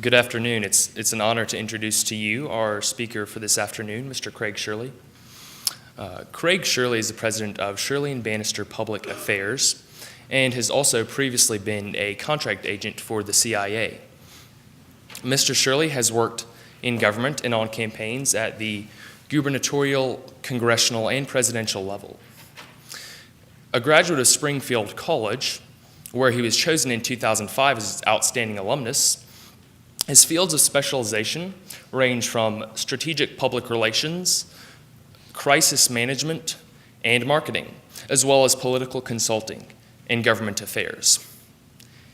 Good afternoon. It's an honor to introduce to you our speaker for this afternoon, Mr. Craig Shirley. Craig Shirley is the president of Shirley and Bannister Public Affairs and has also previously been a contract agent for the CIA. Mr. Shirley has worked in government and on campaigns at the gubernatorial, congressional, and presidential level. A graduate of Springfield College, where he was chosen in 2005 as its outstanding alumnus, his fields of specialization range from strategic public relations, crisis management, and marketing, as well as political consulting and government affairs.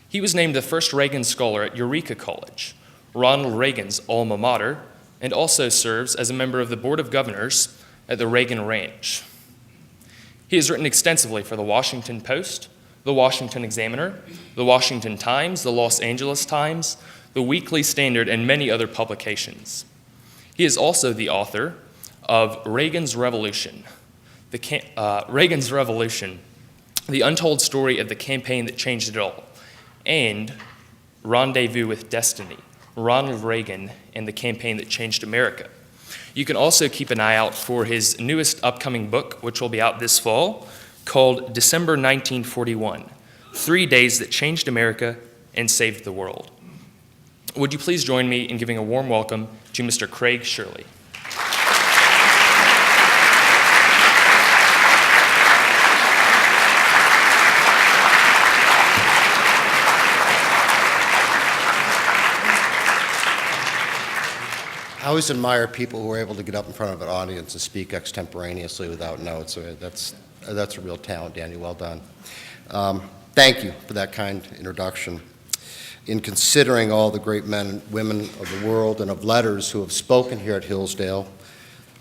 He was named the first Reagan Scholar at Eureka College, Ronald Reagan's alma mater, and also serves as a member of the Board of Governors at the Reagan Ranch. He has written extensively for the Washington Post, the Washington Examiner, the Washington Times, the Los Angeles Times, the Weekly Standard, and many other publications. He is also the author of Reagan's Revolution, the Untold Story of the Campaign That Changed It All, and Rendezvous with Destiny, Ronald Reagan and the Campaign That Changed America. You can also keep an eye out for his newest upcoming book, which will be out this fall, called December 1941, 3 Days That Changed America and Saved the World. Would you please join me in giving a warm welcome to Mr. Craig Shirley. I always admire people who are able to get up in front of an audience and speak extemporaneously without notes. That's a real talent, Danny. Well done. Thank you for that kind introduction. In considering all the great men and women of the world and of letters who have spoken here at Hillsdale,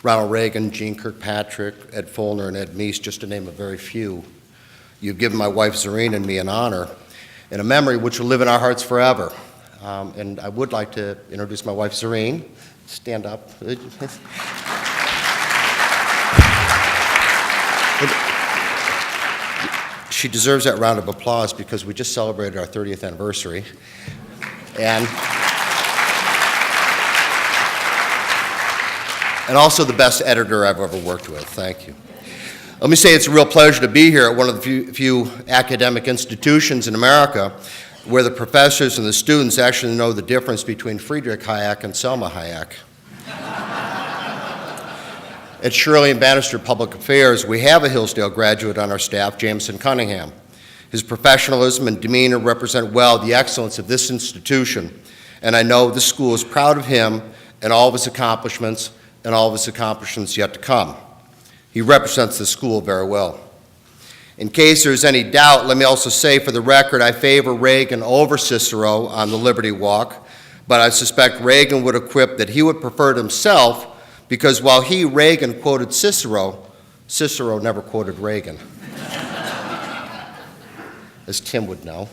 Ronald Reagan, Jeane Kirkpatrick, Ed Follner, and Ed Meese, just to name a very few, you've given my wife Zareen and me an honor and a memory which will live in our hearts forever. And I would like to introduce my wife Zareen. Stand up. She deserves that round of applause because we just celebrated our 30th anniversary. And also the best editor I've ever worked with. Thank you. Let me say it's a real pleasure to be here at one of the few academic institutions in America where the professors and the students actually know the difference between Friedrich Hayek and Selma Hayek. At Shirley and Bannister Public Affairs, we have a Hillsdale graduate on our staff, Jameson Cunningham. His professionalism and demeanor represent well the excellence of this institution, and I know this school is proud of him and all of his accomplishments and all of his accomplishments yet to come. He represents the school very well. In case there's any doubt, let me also say for the record, I favor Reagan over Cicero on the Liberty Walk, but I suspect Reagan would have quipped that he would prefer it himself because while Reagan, quoted Cicero, Cicero never quoted Reagan, as Tim would know.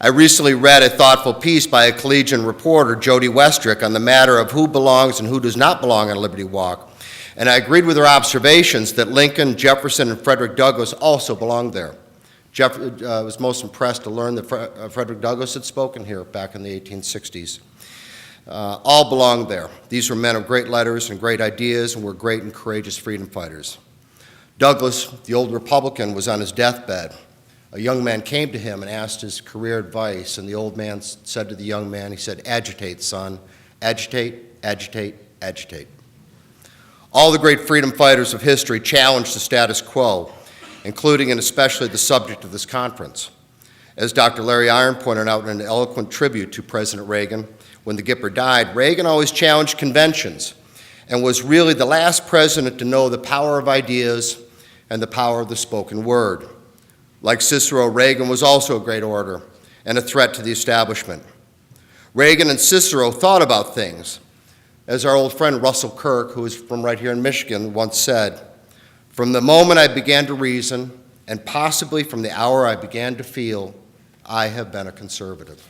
I recently read a thoughtful piece by a collegiate reporter, Jody Westrick, on the matter of who belongs and who does not belong on Liberty Walk, and I agreed with her observations that Lincoln, Jefferson, and Frederick Douglass also belonged there. I was most impressed to learn that Frederick Douglass had spoken here back in the 1860s. All belonged there. These were men of great letters and great ideas and were great and courageous freedom fighters. Douglass, the old Republican, was on his deathbed. A young man came to him and asked his career advice, and the old man said to the young man, he said, "Agitate, son. Agitate, agitate, agitate." All the great freedom fighters of history challenged the status quo, including and especially the subject of this conference. As Dr. Larry Iron pointed out in an eloquent tribute to President Reagan, when the Gipper died, Reagan always challenged conventions and was really the last president to know the power of ideas and the power of the spoken word. Like Cicero, Reagan was also a great orator and a threat to the establishment. Reagan and Cicero thought about things. As our old friend Russell Kirk, who is from right here in Michigan, once said, "From the moment I began to reason, and possibly from the hour I began to feel, I have been a conservative."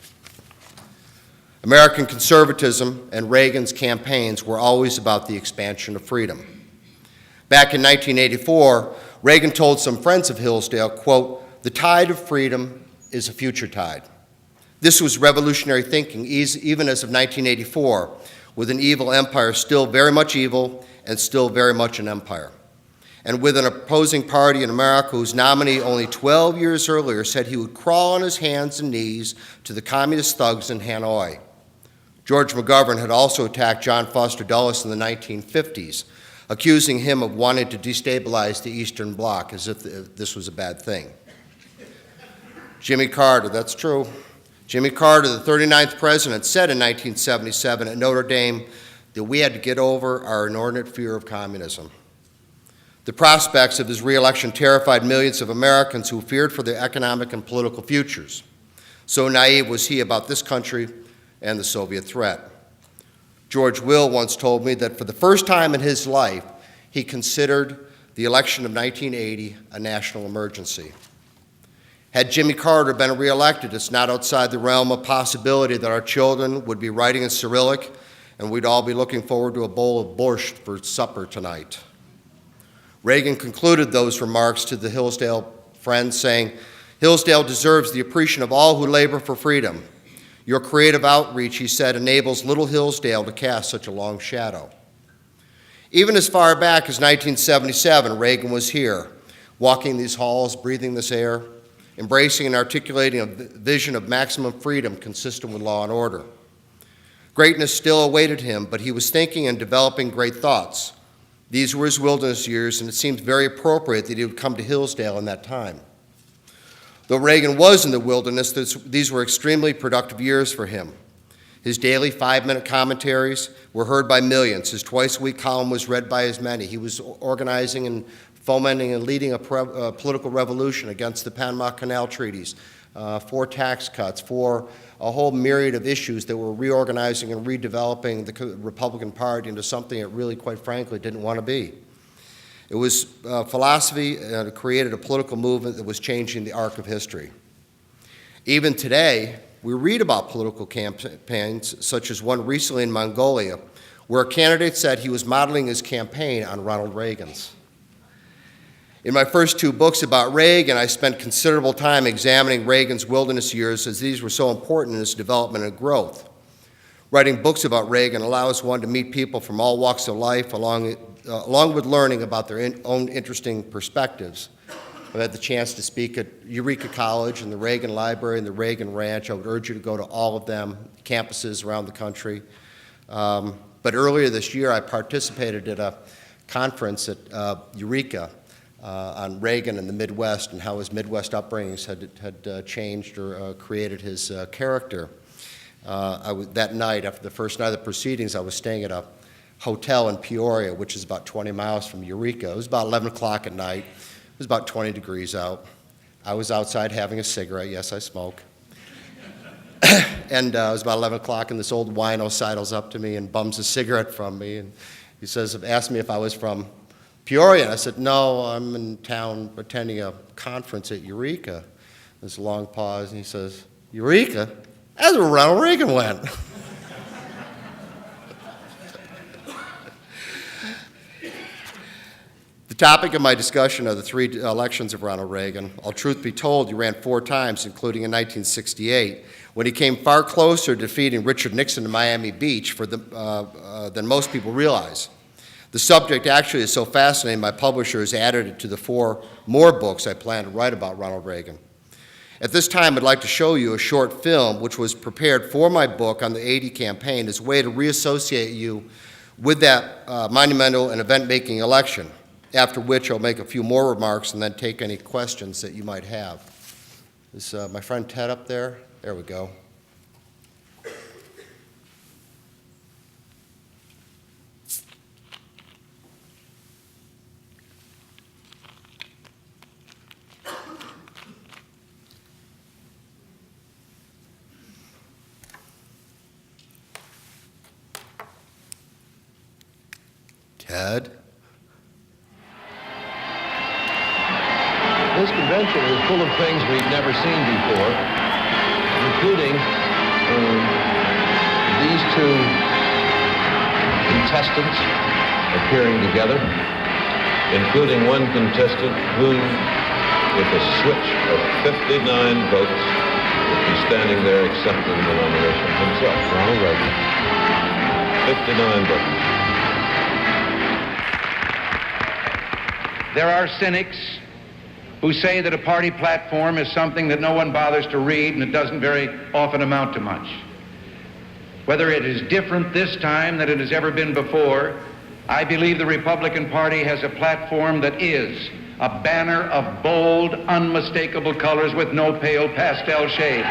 American conservatism and Reagan's campaigns were always about the expansion of freedom. Back in 1984, Reagan told some friends of Hillsdale, quote, "The tide of freedom is a future tide." This was revolutionary thinking, even as of 1984, with an evil empire still very much evil and still very much an empire. And with an opposing party in America whose nominee only 12 years earlier said he would crawl on his hands and knees to the communist thugs in Hanoi. George McGovern had also attacked John Foster Dulles in the 1950s, accusing him of wanting to destabilize the Eastern Bloc as if this was a bad thing. Jimmy Carter, that's true. Jimmy Carter, the 39th president, said in 1977 at Notre Dame that we had to get over our inordinate fear of communism. The prospects of his re-election terrified millions of Americans who feared for their economic and political futures. So naive was he about this country and the Soviet threat. George Will once told me that for the first time in his life, he considered the election of 1980 a national emergency. Had Jimmy Carter been re-elected, it's not outside the realm of possibility that our children would be writing in Cyrillic and we'd all be looking forward to a bowl of borscht for supper tonight. Reagan concluded those remarks to the Hillsdale friends saying, "Hillsdale deserves the appreciation of all who labor for freedom. Your creative outreach," he said, "enables little Hillsdale to cast such a long shadow." Even as far back as 1977, Reagan was here, walking these halls, breathing this air, embracing and articulating a vision of maximum freedom consistent with law and order. Greatness still awaited him, but he was thinking and developing great thoughts. These were his wilderness years, and it seemed very appropriate that he would come to Hillsdale in that time. Though Reagan was in the wilderness, these were extremely productive years for him. His daily 5-minute commentaries were heard by millions. His twice-a-week column was read by as many. He was organizing and fomenting and leading a political revolution against the Panama Canal treaties, for tax cuts, for a whole myriad of issues that were reorganizing and redeveloping the Republican Party into something it really, quite frankly, didn't want to be. It was philosophy that created a political movement that was changing the arc of history. Even today, we read about political campaigns, such as one recently in Mongolia, where a candidate said he was modeling his campaign on Ronald Reagan's. In my first 2 books about Reagan, I spent considerable time examining Reagan's wilderness years, as these were so important in his development and growth. Writing books about Reagan allows one to meet people from all walks of life, along with learning about their own interesting perspectives. I've had the chance to speak at Eureka College and the Reagan Library and the Reagan Ranch. I would urge you to go to all of them, campuses around the country. But earlier this year, I participated at a conference at Eureka on Reagan and the Midwest and how his Midwest upbringings had changed or created his character. That night, after the first night of the proceedings, I was staying at a hotel in Peoria, which is about 20 miles from Eureka. It was about 11 o'clock at night. It was about 20 degrees out. I was outside having a cigarette. Yes, I smoke. And it was about 11 o'clock, and this old wino sidles up to me and bums a cigarette from me. And he asked me if I was from Peoria. And I said, "No, I'm in town attending a conference at Eureka." There's a long pause, and he says, "Eureka? That's where Ronald Reagan went." The topic of my discussion are the 3 elections of Ronald Reagan. All truth be told, he ran 4 times, including in 1968, when he came far closer to defeating Richard Nixon in Miami Beach than most people realize. The subject actually is so fascinating, my publisher has added it to the 4 more books I plan to write about Ronald Reagan. At this time, I'd like to show you a short film which was prepared for my book on the '80 campaign as a way to reassociate you with that monumental and event-making election, after which I'll make a few more remarks and then take any questions that you might have. Is my friend Ted up there? There we go. Ted? This convention is full of things we've never seen before, including these 2 contestants appearing together, including one contestant who, with a switch of 59 votes, with the standing there accepting the nomination himself, Ronald Reagan. 59 votes. There are cynics who say that a party platform is something that no one bothers to read and it doesn't very often amount to much. Whether it is different this time than it has ever been before, I believe the Republican Party has a platform that is a banner of bold, unmistakable colors with no pale pastel shades.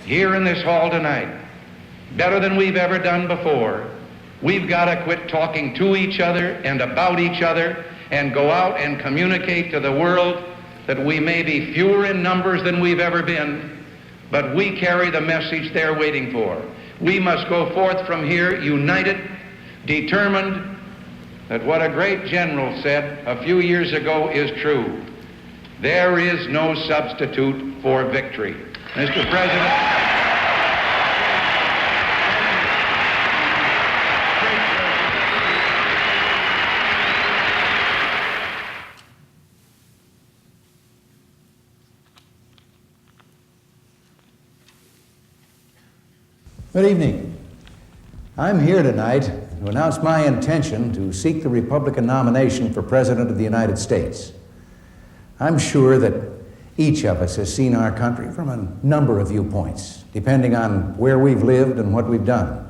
Here in this hall tonight, better than we've ever done before, we've got to quit talking to each other and about each other and go out and communicate to the world that we may be fewer in numbers than we've ever been, but we carry the message they're waiting for. We must go forth from here united, determined that what a great general said a few years ago is true. There is no substitute for victory. Mr. President, Good evening. I'm here tonight to announce my intention to seek the Republican nomination for President of the United States. I'm sure that each of us has seen our country from a number of viewpoints, depending on where we've lived and what we've done.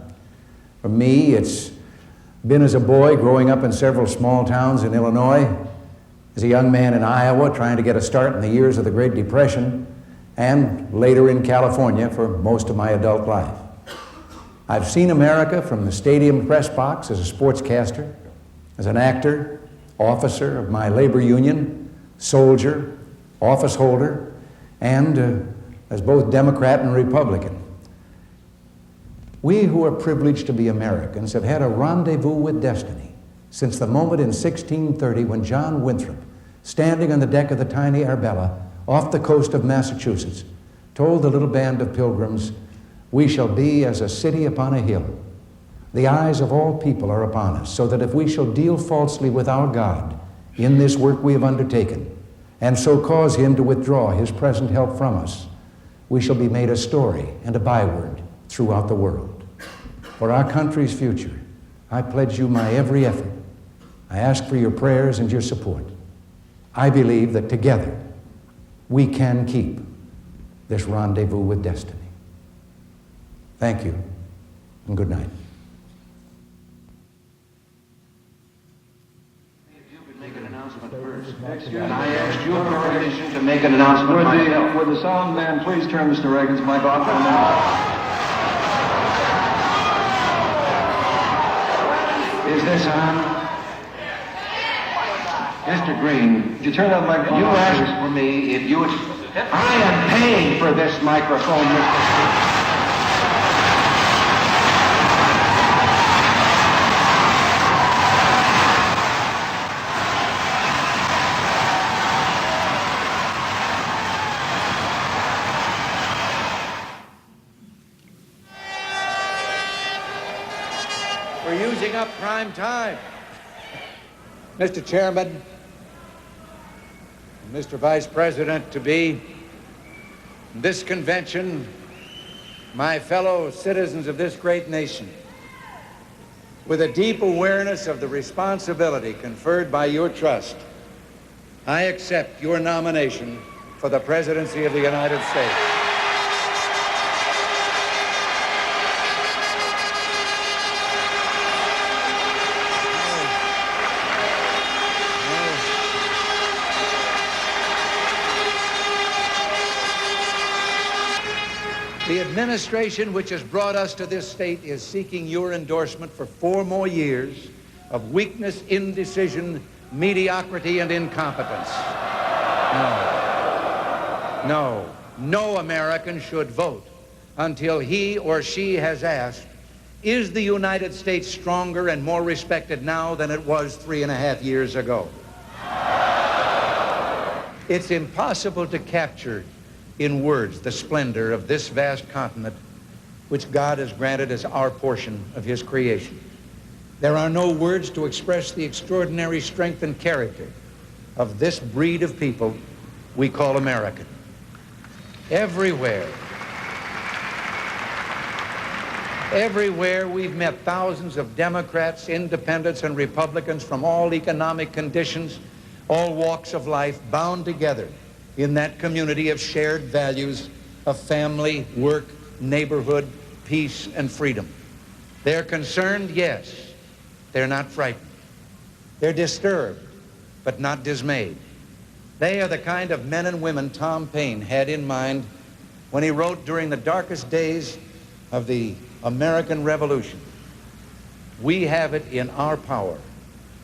For me, it's been as a boy growing up in several small towns in Illinois, as a young man in Iowa trying to get a start in the years of the Great Depression, and later in California for most of my adult life. I've seen America from the stadium press box as a sportscaster, as an actor, officer of my labor union, soldier, office holder, and as both Democrat and Republican. We who are privileged to be Americans have had a rendezvous with destiny since the moment in 1630 when John Winthrop, standing on the deck of the tiny Arbella off the coast of Massachusetts, told the little band of pilgrims, "We shall be as a city upon a hill. The eyes of all people are upon us, so that if we shall deal falsely with our God in this work we have undertaken, and so cause him to withdraw his present help from us, we shall be made a story and a byword throughout the world. For our country's future, I pledge you my every effort. I ask for your prayers and your support. I believe that together we can keep this rendezvous with destiny." Thank you, and good night. And I asked your permission to make an announcement myself. Would the sound man please turn Mr. Reagan's mic off for a minute? Is this on? Mr. Green, Would you turn that microphone you off, asked please? for me if you would... I am paying for this microphone, Mr. Green. we're using up prime time. Mr. Chairman, Mr. Vice President-to-be, this convention, my fellow citizens of this great nation, with a deep awareness of the responsibility conferred by your trust, I accept your nomination for the presidency of the United States. The administration which has brought us to this state is seeking your endorsement for 4 more years of weakness, indecision, mediocrity, and incompetence. No American should vote until he or she has asked, is the United States stronger and more respected now than it was 3.5 years ago? It's impossible to capture in words the splendor of this vast continent which God has granted as our portion of his creation. There are no words to express the extraordinary strength and character of this breed of people we call American. Everywhere we've met thousands of Democrats, independents, and Republicans from all economic conditions, all walks of life, bound together in that community of shared values of family, work, neighborhood, peace, and freedom. They're concerned, yes. They're not frightened. They're disturbed, but not dismayed. They are the kind of men and women Tom Paine had in mind when he wrote during the darkest days of the American Revolution, "We have it in our power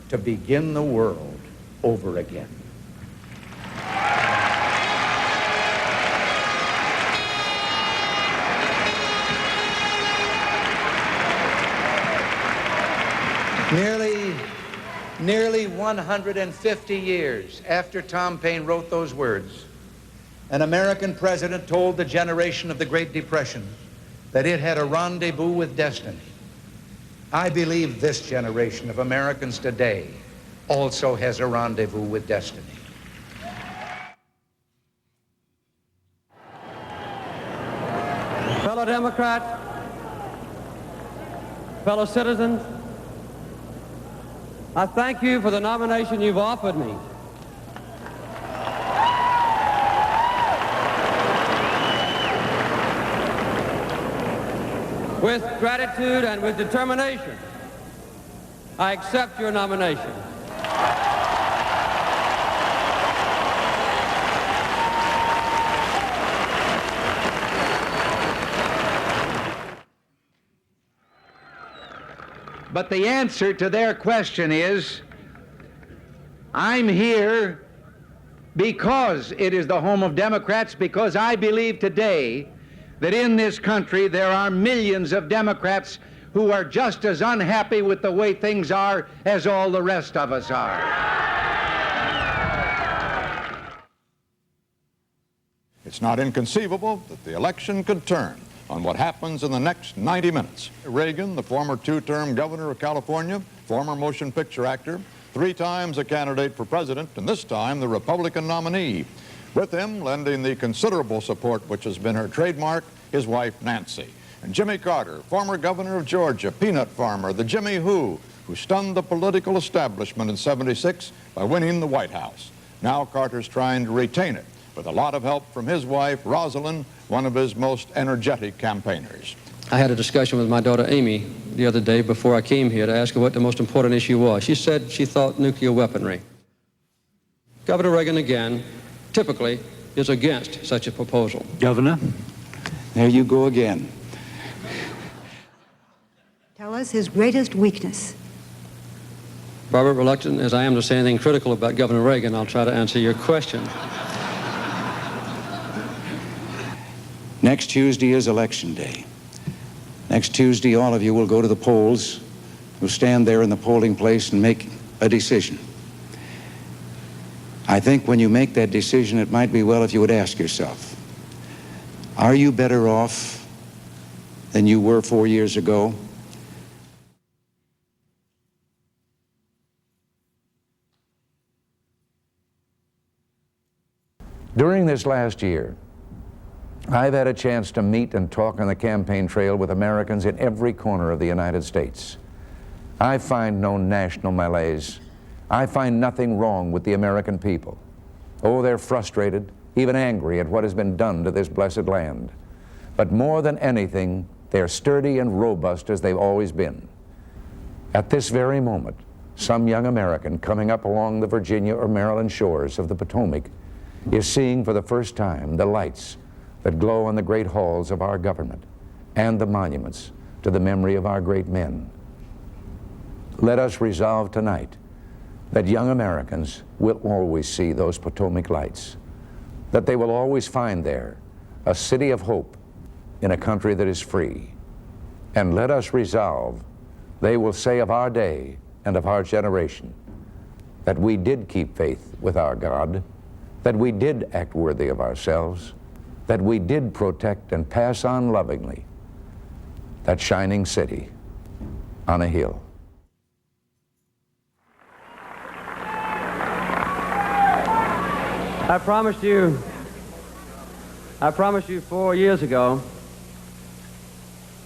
to begin the world over again." Nearly 150 years after Tom Paine wrote those words, an American president told the generation of the Great Depression that it had a rendezvous with destiny. I believe this generation of Americans today also has a rendezvous with destiny. Fellow Democrats, fellow citizens, I thank you for the nomination you've offered me. With gratitude and with determination, I accept your nomination. But the answer to their question is, I'm here because it is the home of Democrats, because I believe today that in this country there are millions of Democrats who are just as unhappy with the way things are as all the rest of us are. It's not inconceivable that the election could turn on what happens in the next 90 minutes. Reagan, the former two-term governor of California, former motion picture actor, 3 times a candidate for president, and this time the Republican nominee. With him, lending the considerable support which has been her trademark, his wife Nancy. And Jimmy Carter, former governor of Georgia, peanut farmer, the Jimmy who stunned the political establishment in '76 by winning the White House. Now Carter's trying to retain it with a lot of help from his wife, Rosalind, one of his most energetic campaigners. I had a discussion with my daughter Amy the other day before I came here to ask her what the most important issue was. She said she thought nuclear weaponry. Governor Reagan, again, typically is against such a proposal. Governor, there you go again. Tell us his greatest weakness. Robert, reluctant as I am to say anything critical about Governor Reagan, I'll try to answer your question. Next Tuesday is Election Day. Next Tuesday, all of you will go to the polls. You'll stand there in the polling place and make a decision. I think when you make that decision, it might be well if you would ask yourself, are you better off than you were 4 years ago? During this last year, I've had a chance to meet and talk on the campaign trail with Americans in every corner of the United States. I find no national malaise. I find nothing wrong with the American people. Oh, they're frustrated, even angry at what has been done to this blessed land. But more than anything, they're sturdy and robust as they've always been. At this very moment, some young American coming up along the Virginia or Maryland shores of the Potomac is seeing for the first time the lights that glow on the great halls of our government and the monuments to the memory of our great men. Let us resolve tonight that young Americans will always see those Potomac lights, that they will always find there a city of hope in a country that is free. And let us resolve they will say of our day and of our generation that we did keep faith with our God, that we did act worthy of ourselves, that we did protect and pass on lovingly that shining city on a hill. I promised you 4 years ago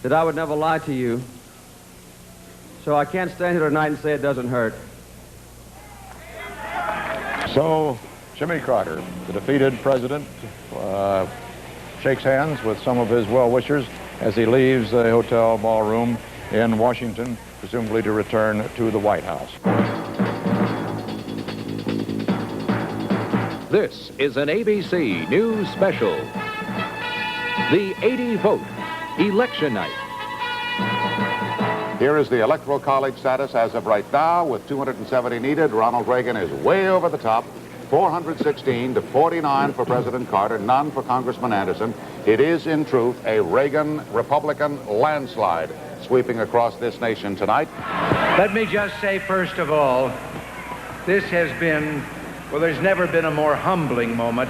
that I would never lie to you, so I can't stand here tonight and say it doesn't hurt. So, Jimmy Carter, the defeated president, shakes hands with some of his well-wishers as he leaves the hotel ballroom in Washington, presumably to return to the White House. This is an ABC News special. The 80 vote, election night. Here is the Electoral College status as of right now. With 270 needed, Ronald Reagan is way over the top. 416 to 49 for President Carter, none for Congressman Anderson. It is, in truth, a Reagan Republican landslide sweeping across this nation tonight. Let me just say, first of all, this has been, well, there's never been a more humbling moment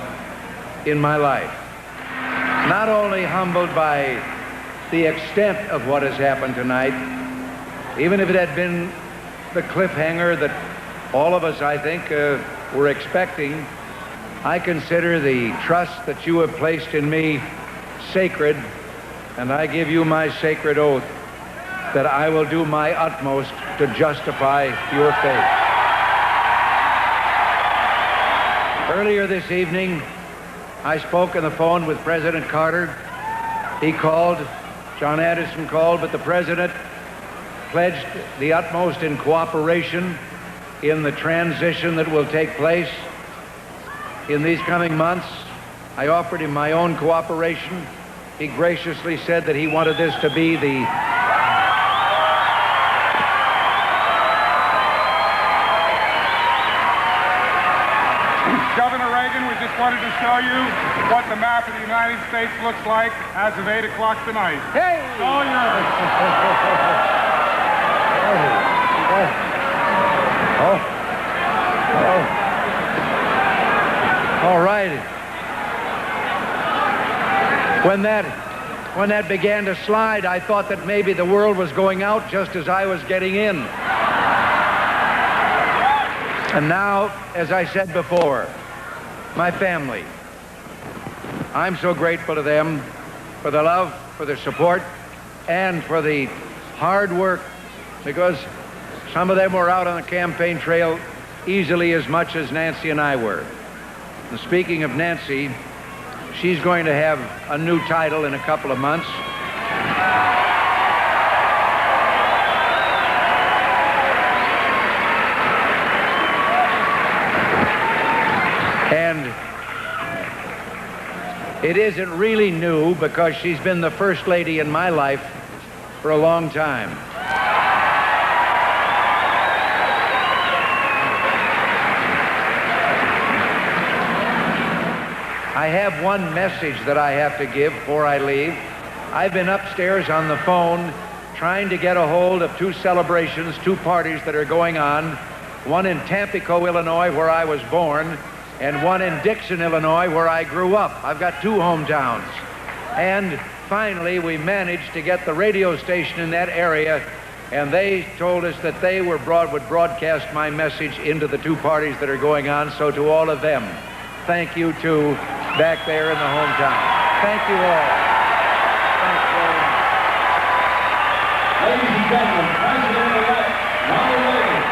in my life. Not only humbled by the extent of what has happened tonight, even if it had been the cliffhanger that all of us, I think, were expecting, I consider the trust that you have placed in me sacred, and I give you my sacred oath that I will do my utmost to justify your faith. Earlier this evening, I spoke on the phone with President Carter. He called, John Anderson called, but the President pledged the utmost in cooperation in the transition that will take place in these coming months. I offered him my own cooperation. He graciously said that he wanted this to be the Governor Reagan, we just wanted to show you what the map of the United States looks like as of 8 o'clock tonight. Hey! It's all yours. All right. When that began to slide, I thought that maybe the world was going out just as I was getting in. And now, as I said before, my family, I'm so grateful to them for the love, for the support, and for the hard work, because some of them were out on the campaign trail easily as much as Nancy and I were. And speaking of Nancy, she's going to have a new title in a couple of months. And it isn't really new because she's been the first lady in my life for a long time. I have one message that I have to give before I leave. I've been upstairs on the phone trying to get a hold of two celebrations, two parties that are going on, one in Tampico, Illinois, where I was born, and one in Dixon, Illinois, where I grew up. I've got two hometowns. And finally, we managed to get the radio station in that area, and they told us that they would broadcast my message into the two parties that are going on. So to all of them, thank you too, back there in the hometown. Thank you all. Thanks very much. Ladies and gentlemen, President-elect Ronald Reagan.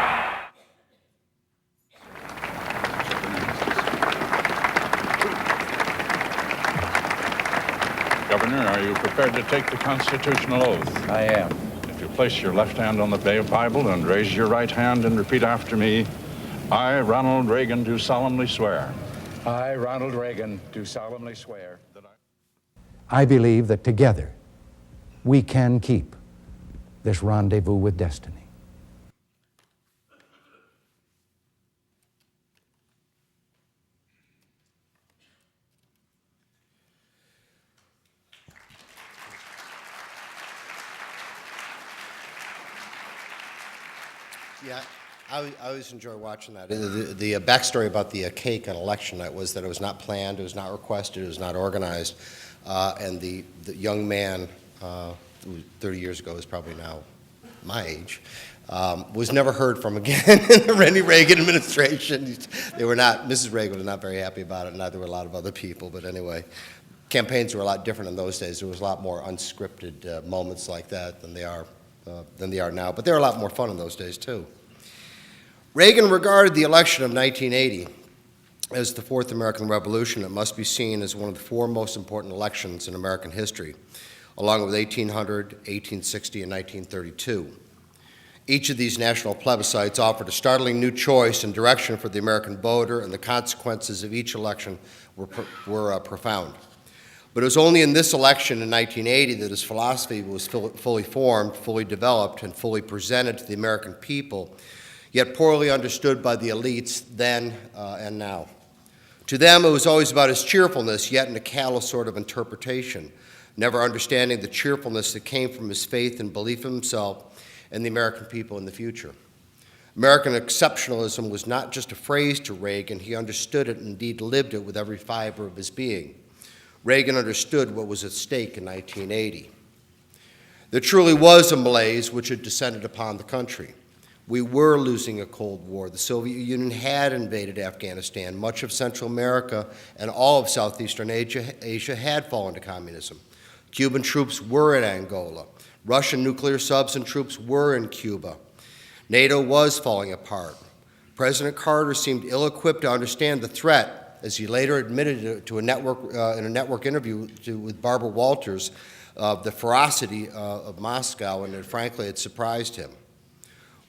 Governor, are you prepared to take the constitutional oath? I am. If you place your left hand on the Bible and raise your right hand and repeat after me, I, Ronald Reagan, do solemnly swear. I, Ronald Reagan, do solemnly swear that I believe that together we can keep this rendezvous with destiny. Yeah, I always enjoy watching that. The backstory about the cake on election night was that it was not planned, it was not requested, it was not organized, and the young man who 30 years ago is probably now my age, Was never heard from again in the Ronald Reagan administration. They were not, Mrs. Reagan was not very happy about it, neither were a lot of other people, but anyway. Campaigns were a lot different in those days. There was a lot more unscripted moments like that than they are now, but they were a lot more fun in those days too. Reagan regarded the election of 1980 as the Fourth American Revolution. It must be seen as one of the four most important elections in American history, along with 1800, 1860, and 1932. Each of these national plebiscites offered a startling new choice and direction for the American voter, and the consequences of each election were profound. But it was only in this election in 1980 that his philosophy was fully formed, fully developed, and fully presented to the American people, yet poorly understood by the elites then and now. To them, it was always about his cheerfulness, yet in a callous sort of interpretation, never understanding the cheerfulness that came from his faith and belief in himself and the American people in the future. American exceptionalism was not just a phrase to Reagan. He understood it and indeed lived it with every fiber of his being. Reagan understood what was at stake in 1980. There truly was a malaise which had descended upon the country. We were losing a Cold War. The Soviet Union had invaded Afghanistan. Much of Central America and all of Southeastern Asia had fallen to communism. Cuban troops were in Angola. Russian nuclear subs and troops were in Cuba. NATO was falling apart. President Carter seemed ill-equipped to understand the threat, as he later admitted to in a network interview with Barbara Walters, the ferocity of Moscow, and frankly, it surprised him.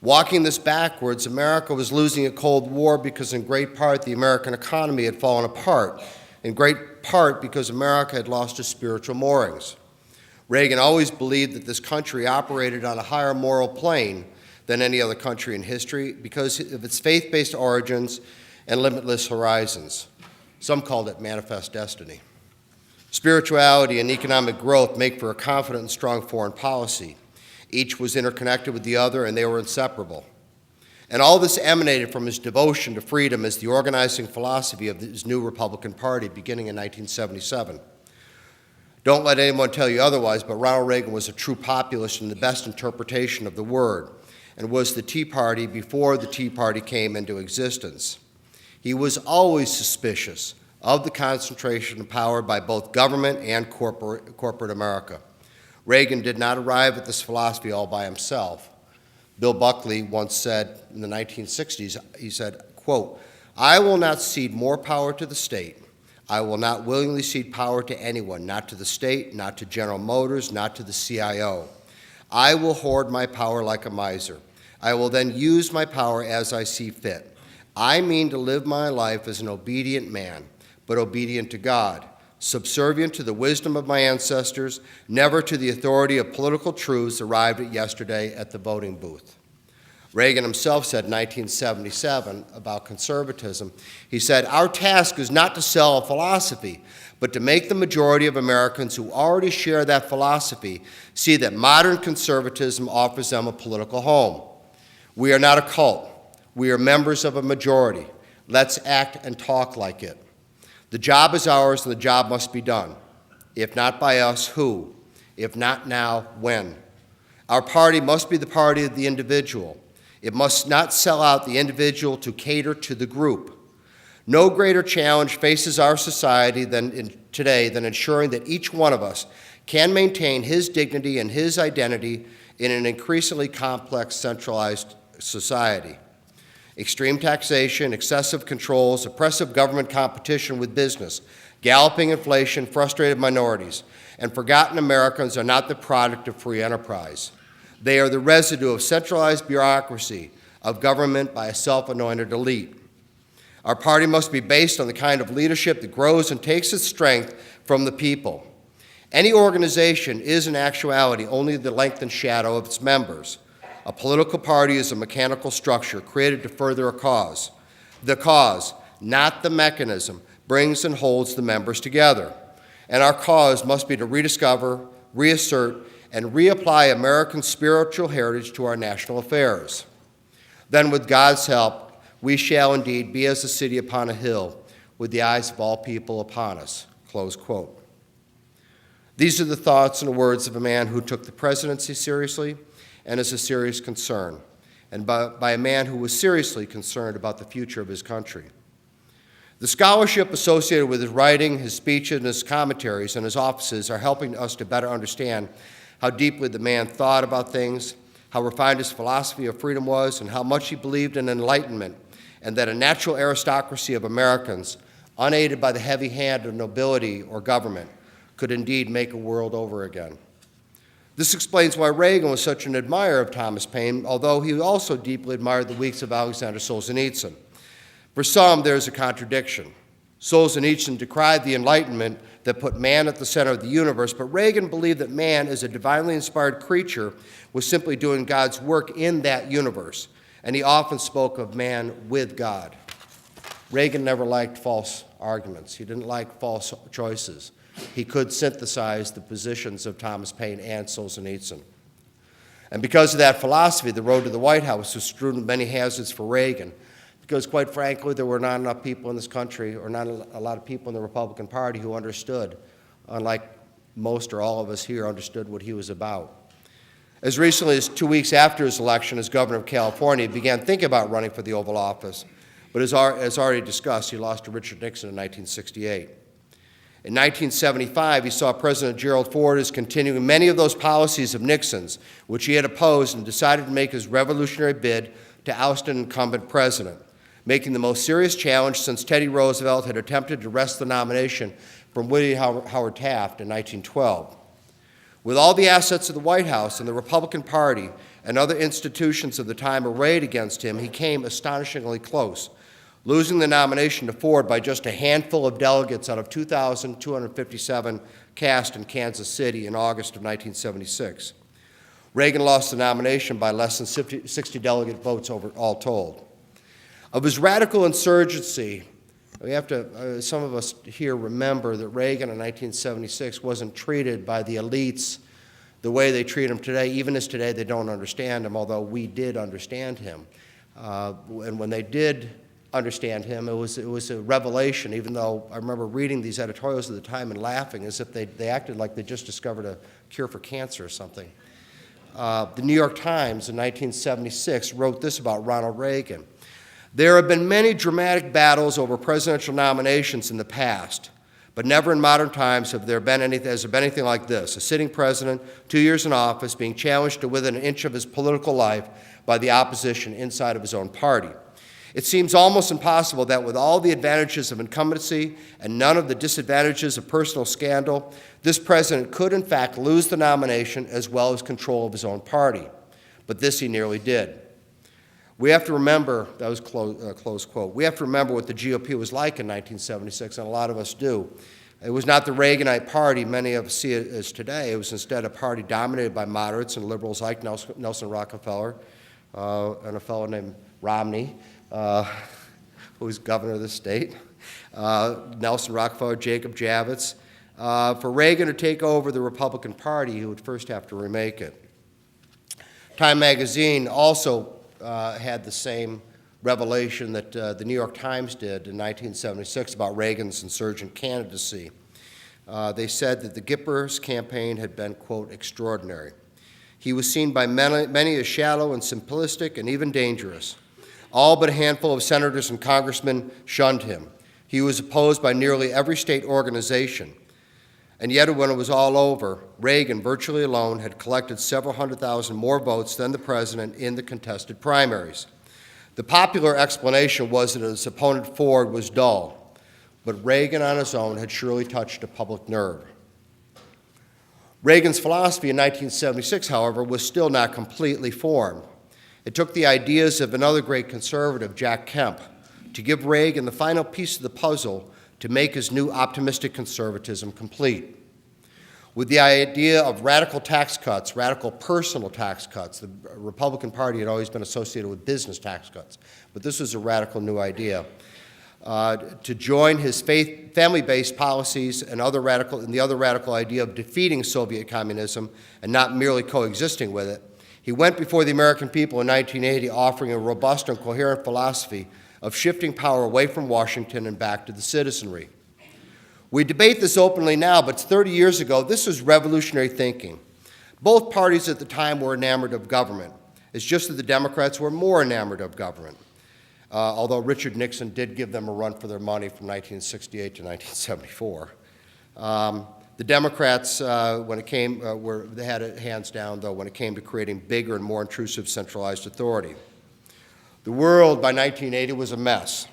Walking this backwards, America was losing a Cold War because in great part the American economy had fallen apart, in great part because America had lost its spiritual moorings. Reagan always believed that this country operated on a higher moral plane than any other country in history because of its faith-based origins and limitless horizons. Some called it manifest destiny. Spirituality and economic growth make for a confident and strong foreign policy. Each was interconnected with the other, and they were inseparable. And all this emanated from his devotion to freedom as the organizing philosophy of his new Republican Party beginning in 1977. Don't let anyone tell you otherwise, but Ronald Reagan was a true populist in the best interpretation of the word, and was the Tea Party before the Tea Party came into existence. He was always suspicious of the concentration of power by both government and corporate America. Reagan did not arrive at this philosophy all by himself. Bill Buckley once said in the 1960s, he said, quote, "I will not cede more power to the state. I will not willingly cede power to anyone, not to the state, not to General Motors, not to the CIO. I will hoard my power like a miser. I will then use my power as I see fit. I mean to live my life as an obedient man, but obedient to God, subservient to the wisdom of my ancestors, never to the authority of political truths arrived at yesterday at the voting booth." Reagan himself said in 1977 about conservatism, he said, "Our task is not to sell a philosophy, but to make the majority of Americans who already share that philosophy see that modern conservatism offers them a political home. We are not a cult. We are members of a majority. Let's act and talk like it. The job is ours, and the job must be done. If not by us, who? If not now, when? Our party must be the party of the individual. It must not sell out the individual to cater to the group. No greater challenge faces our society today than ensuring that each one of us can maintain his dignity and his identity in an increasingly complex, centralized society. Extreme taxation, excessive controls, oppressive government competition with business, galloping inflation, frustrated minorities, and forgotten Americans are not the product of free enterprise. They are the residue of centralized bureaucracy, of government by a self-anointed elite. Our party must be based on the kind of leadership that grows and takes its strength from the people. Any organization is in actuality only the length and shadow of its members. A political party is a mechanical structure created to further a cause. The cause, not the mechanism, brings and holds the members together. And our cause must be to rediscover, reassert, and reapply American spiritual heritage to our national affairs. Then, with God's help, we shall indeed be as a city upon a hill, with the eyes of all people upon us." Close quote. These are the thoughts and words of a man who took the presidency seriously and as a serious concern. and by a man who was seriously concerned about the future of his country. The scholarship associated with his writing, his speeches, and his commentaries, and his offices are helping us to better understand how deeply the man thought about things, how refined his philosophy of freedom was, and how much he believed in enlightenment, and that a natural aristocracy of Americans, unaided by the heavy hand of nobility or government, could indeed make a world over again. This explains why Reagan was such an admirer of Thomas Paine, although he also deeply admired the works of Alexander Solzhenitsyn. For some, there is a contradiction. Solzhenitsyn decried the Enlightenment that put man at the center of the universe, but Reagan believed that man, as a divinely inspired creature, was simply doing God's work in that universe, and he often spoke of man with God. Reagan never liked false arguments. He didn't like false choices. He could synthesize the positions of Thomas Paine and Solzhenitsyn. And because of that philosophy, the road to the White House was strewn with many hazards for Reagan, because quite frankly, there were not enough people in this country, or not a lot of people in the Republican Party who understood, unlike most or all of us here, understood what he was about. As recently as 2 weeks after his election as governor of California, he began thinking about running for the Oval Office, but as already discussed, he lost to Richard Nixon in 1968. In 1975, he saw President Gerald Ford as continuing many of those policies of Nixon's, which he had opposed, and decided to make his revolutionary bid to oust an incumbent president, making the most serious challenge since Teddy Roosevelt had attempted to wrest the nomination from William Howard Taft in 1912. With all the assets of the White House and the Republican Party and other institutions of the time arrayed against him, he came astonishingly close, losing the nomination to Ford by just a handful of delegates out of 2,257 cast in Kansas City in August of 1976. Reagan lost the nomination by less than 60 delegate votes all told. Of his radical insurgency, we have to, some of us here remember that Reagan in 1976 wasn't treated by the elites the way they treat him today. Even as today, they don't understand him, although we did understand him. And when they did understand him, it was a revelation, even though I remember reading these editorials at the time and laughing as if they acted like they just discovered a cure for cancer or something. The New York Times in 1976 wrote this about Ronald Reagan. There have been many dramatic battles over presidential nominations in the past, but never in modern times has there been anything like this: a sitting president, 2 years in office, being challenged to within an inch of his political life by the opposition inside of his own party. It seems almost impossible that with all the advantages of incumbency and none of the disadvantages of personal scandal, this president could in fact lose the nomination as well as control of his own party. But this he nearly did. We have to remember, that was close quote, we have to remember what the GOP was like in 1976, and a lot of us do. It was not the Reaganite party many of us see it as today. It was instead a party dominated by moderates and liberals like Nelson Rockefeller and a fellow named Romney, who was governor of the state, Nelson Rockefeller, Jacob Javits. For Reagan to take over the Republican Party, he would first have to remake it. Time magazine also had the same revelation that the New York Times did in 1976 about Reagan's insurgent candidacy. They said that the Gippers campaign had been, quote, extraordinary. He was seen by many as shallow and simplistic and even dangerous. All but a handful of senators and congressmen shunned him. He was opposed by nearly every state organization. And yet, when it was all over, Reagan, virtually alone, had collected several 100,000 more votes than the president in the contested primaries. The popular explanation was that his opponent Ford was dull, but Reagan on his own had surely touched a public nerve. Reagan's philosophy in 1976, however, was still not completely formed. It took the ideas of another great conservative, Jack Kemp, to give Reagan the final piece of the puzzle to make his new optimistic conservatism complete. With the idea of radical tax cuts, radical personal tax cuts, the Republican Party had always been associated with business tax cuts, but this was a radical new idea. To join his family-based policies and the other radical idea of defeating Soviet communism and not merely coexisting with it, he went before the American people in 1980 offering a robust and coherent philosophy of shifting power away from Washington and back to the citizenry. We debate this openly now, but 30 years ago, this was revolutionary thinking. Both parties at the time were enamored of government. It's just that the Democrats were more enamored of government, although Richard Nixon did give them a run for their money from 1968 to 1974. The Democrats, when it came, they had it hands down, though, when it came to creating bigger and more intrusive centralized authority. The world by 1980 was a mess.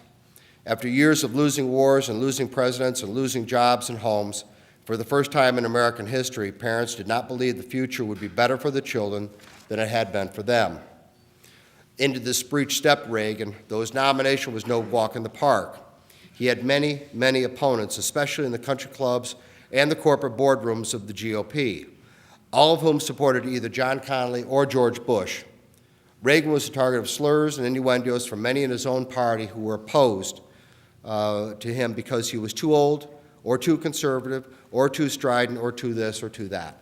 After years of losing wars and losing presidents and losing jobs and homes, for the first time in American history, parents did not believe the future would be better for the children than it had been for them. Into this breach stepped Reagan, though his nomination was no walk in the park. He had many, many opponents, especially in the country clubs and the corporate boardrooms of the GOP, all of whom supported either John Connally or George Bush. Reagan was the target of slurs and innuendos from many in his own party who were opposed to him because he was too old or too conservative or too strident or too this or too that.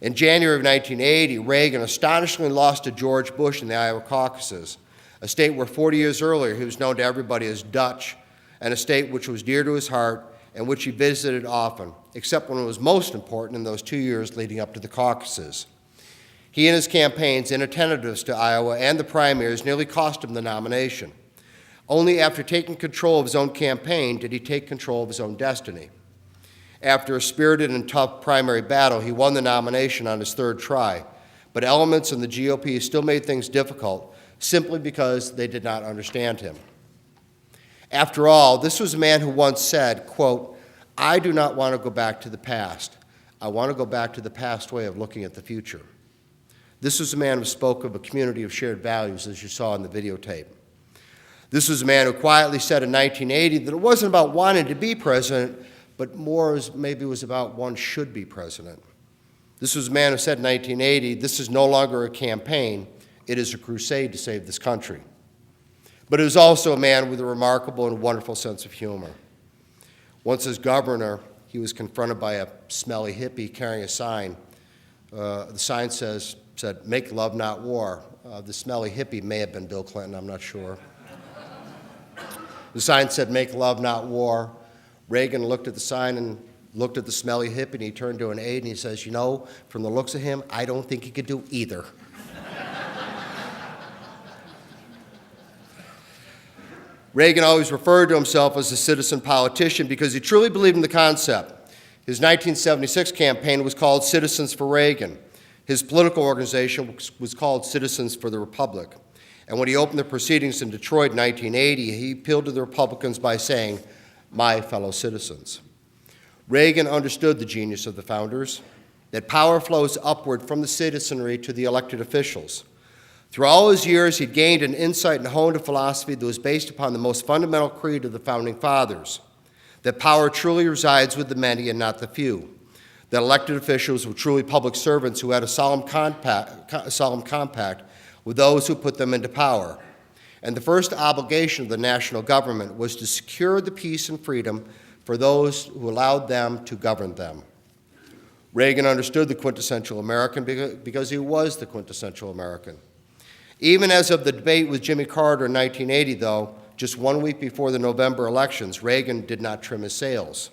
In January of 1980, Reagan astonishingly lost to George Bush in the Iowa caucuses, a state where 40 years earlier he was known to everybody as Dutch, and a state which was dear to his heart and which he visited often, except when it was most important in those 2 years leading up to the caucuses. He and his campaign's inattentiveness to Iowa and the primaries nearly cost him the nomination. Only after taking control of his own campaign did he take control of his own destiny. After a spirited and tough primary battle, he won the nomination on his third try, but elements in the GOP still made things difficult simply because they did not understand him. After all, this was a man who once said, quote, "I do not want to go back to the past. I want to go back to the past way of looking at the future." This was a man who spoke of a community of shared values, as you saw in the videotape. This was a man who quietly said in 1980 that it wasn't about wanting to be president, but more maybe it was about one should be president. This was a man who said in 1980, this is no longer a campaign, it is a crusade to save this country. But it was also a man with a remarkable and wonderful sense of humor. Once as governor, he was confronted by a smelly hippie carrying a sign. The sign said, "Make love, not war." The smelly hippie may have been Bill Clinton, I'm not sure. The sign said, "Make love, not war." Reagan looked at the sign and looked at the smelly hippie, and he turned to an aide and he says, "You know, from the looks of him, I don't think he could do either." Reagan always referred to himself as a citizen politician because he truly believed in the concept. His 1976 campaign was called Citizens for Reagan. His political organization was called Citizens for the Republic. And when he opened the proceedings in Detroit in 1980, he appealed to the Republicans by saying, "My fellow citizens." Reagan understood the genius of the founders, that power flows upward from the citizenry to the elected officials. Through all his years, he'd gained an insight and honed a philosophy that was based upon the most fundamental creed of the Founding Fathers, that power truly resides with the many and not the few, that elected officials were truly public servants who had a solemn compact with those who put them into power. And the first obligation of the national government was to secure the peace and freedom for those who allowed them to govern them. Reagan understood the quintessential American because he was the quintessential American. Even as of the debate with Jimmy Carter in 1980, though, just 1 week before the November elections, Reagan did not trim his sails.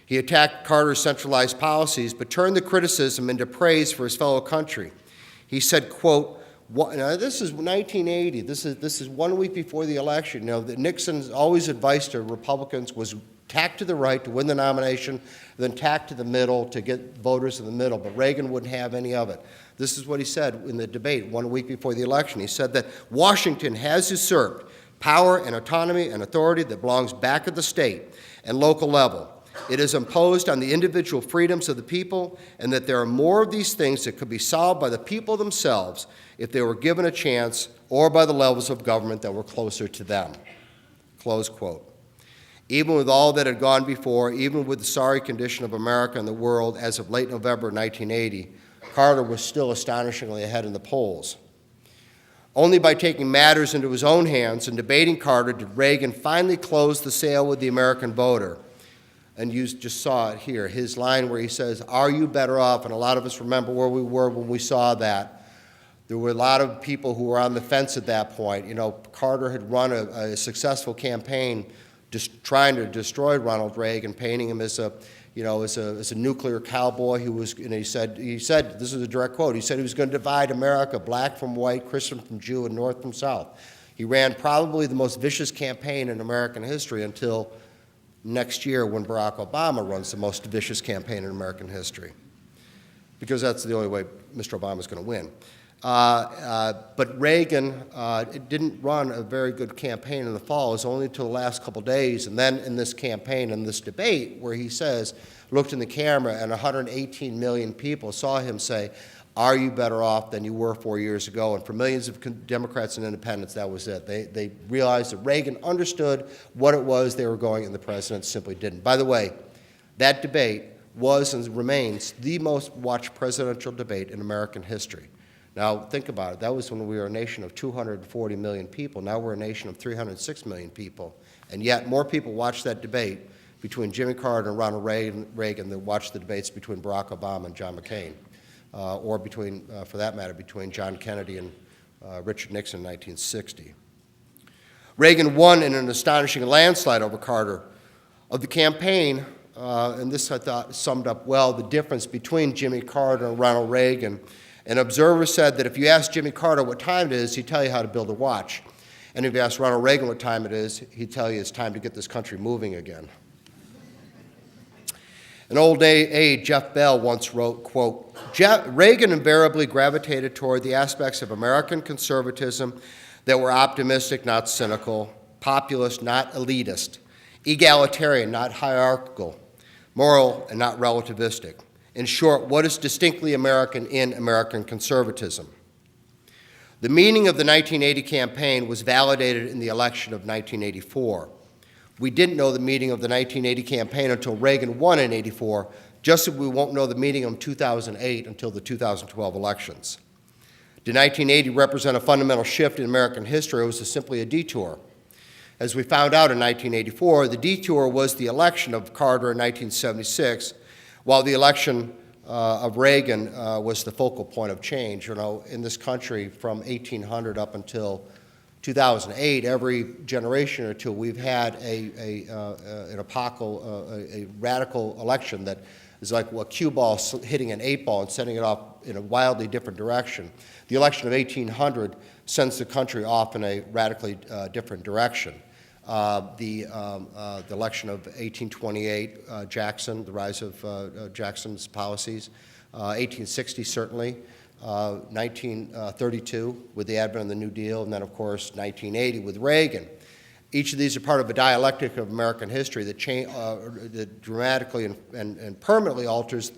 He attacked Carter's centralized policies, but turned the criticism into praise for his fellow country. He said, quote, now this is 1980, this is 1 week before the election. You know, that Nixon's always advice to Republicans was tack to the right to win the nomination, then tack to the middle to get voters in the middle, but Reagan wouldn't have any of it. This is what he said in the debate 1 week before the election. He said that Washington has usurped power and autonomy and authority that belongs back at the state and local level. It is imposed on the individual freedoms of the people, and that there are more of these things that could be solved by the people themselves if they were given a chance, or by the levels of government that were closer to them. Close quote. Even with all that had gone before, even with the sorry condition of America and the world as of late November 1980, Carter was still astonishingly ahead in the polls. Only by taking matters into his own hands and debating Carter did Reagan finally close the sale with the American voter. And you just saw it here, his line where he says, "Are you better off?" And a lot of us remember where we were when we saw that. There were a lot of people who were on the fence at that point. You know, Carter had run a successful campaign just trying to destroy Ronald Reagan, painting him as a you know, as a nuclear cowboy who was, and he said, this is a direct quote, he said he was going to divide America, black from white, Christian from Jew, and North from South. He ran probably the most vicious campaign in American history until next year when Barack Obama runs the most vicious campaign in American history, because that's the only way Mr. Obama is going to win. But Reagan didn't run a very good campaign in the fall. It was only until the last couple days, and then in this campaign, in this debate, where he says, looked in the camera, and 118 million people saw him say, are you better off than you were 4 years ago? And for millions of Democrats and independents, that was it. They realized that Reagan understood what it was they were going, and the president simply didn't. By the way, that debate was and remains the most watched presidential debate in American history. Now, think about it. That was when we were a nation of 240 million people. Now we're a nation of 306 million people. And yet more people watched that debate between Jimmy Carter and Ronald Reagan than watched the debates between Barack Obama and John McCain, or between, for that matter, between John Kennedy and Richard Nixon in 1960. Reagan won in an astonishing landslide over Carter. Of the campaign, and this I thought summed up well the difference between Jimmy Carter and Ronald Reagan. An observer said that if you ask Jimmy Carter what time it is, he'd tell you how to build a watch. And if you ask Ronald Reagan what time it is, he'd tell you it's time to get this country moving again. An old aide, Jeff Bell, once wrote, quote, Reagan invariably gravitated toward the aspects of American conservatism that were optimistic, not cynical, populist, not elitist, egalitarian, not hierarchical, moral, and not relativistic. In short, what is distinctly American in American conservatism? The meaning of the 1980 campaign was validated in the election of 1984. We didn't know the meaning of the 1980 campaign until Reagan won in '84, just as we won't know the meaning of 2008 until the 2012 elections. Did 1980 represent a fundamental shift in American history, or was it simply a detour? As we found out in 1984, the detour was the election of Carter in 1976, while the election of Reagan was the focal point of change. You know, in this country from 1800 up until 2008, every generation or two, we've had an epochal, a radical election that is like a cue ball hitting an 8-ball and sending it off in a wildly different direction. The election of 1800 sends the country off in a radically different direction. The election of 1828, Jackson, the rise of Jackson's policies, 1860 certainly, 1932 with the advent of the New Deal, and then of course 1980 with Reagan. Each of these are part of a dialectic of American history that dramatically and permanently alters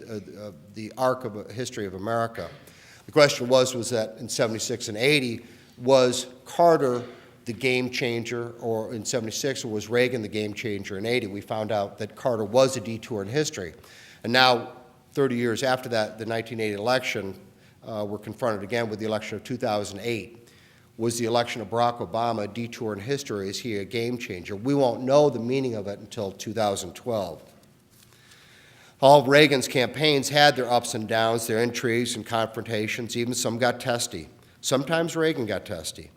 the arc of history of America. The question was that in 76 and 80, was Carter the game changer, or in 76, or was Reagan the game changer in 80? We found out that Carter was a detour in history. And now, 30 years after that, the 1980 election, we're confronted again with the election of 2008. Was the election of Barack Obama a detour in history? Is he a game changer? We won't know the meaning of it until 2012. All of Reagan's campaigns had their ups and downs, their intrigues and confrontations. Even some got testy. Sometimes Reagan got testy.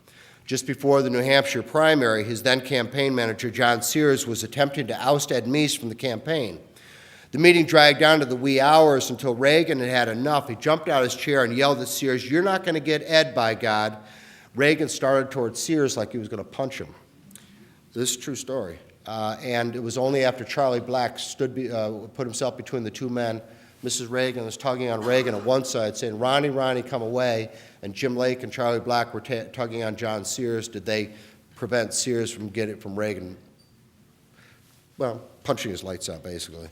Just before the New Hampshire primary, his then campaign manager, John Sears, was attempting to oust Ed Meese from the campaign. The meeting dragged down to the wee hours until Reagan had had enough. He jumped out of his chair and yelled at Sears, "You're not going to get Ed, by God." Reagan started towards Sears like he was going to punch him. This is a true story. And it was only after Charlie Black put himself between the two men. Mrs. Reagan was tugging on Reagan on one side, saying, "Ronnie, Ronnie, come away." And Jim Lake and Charlie Black were tugging on John Sears. Did they prevent Sears from getting it from Reagan? Well, punching his lights out, basically.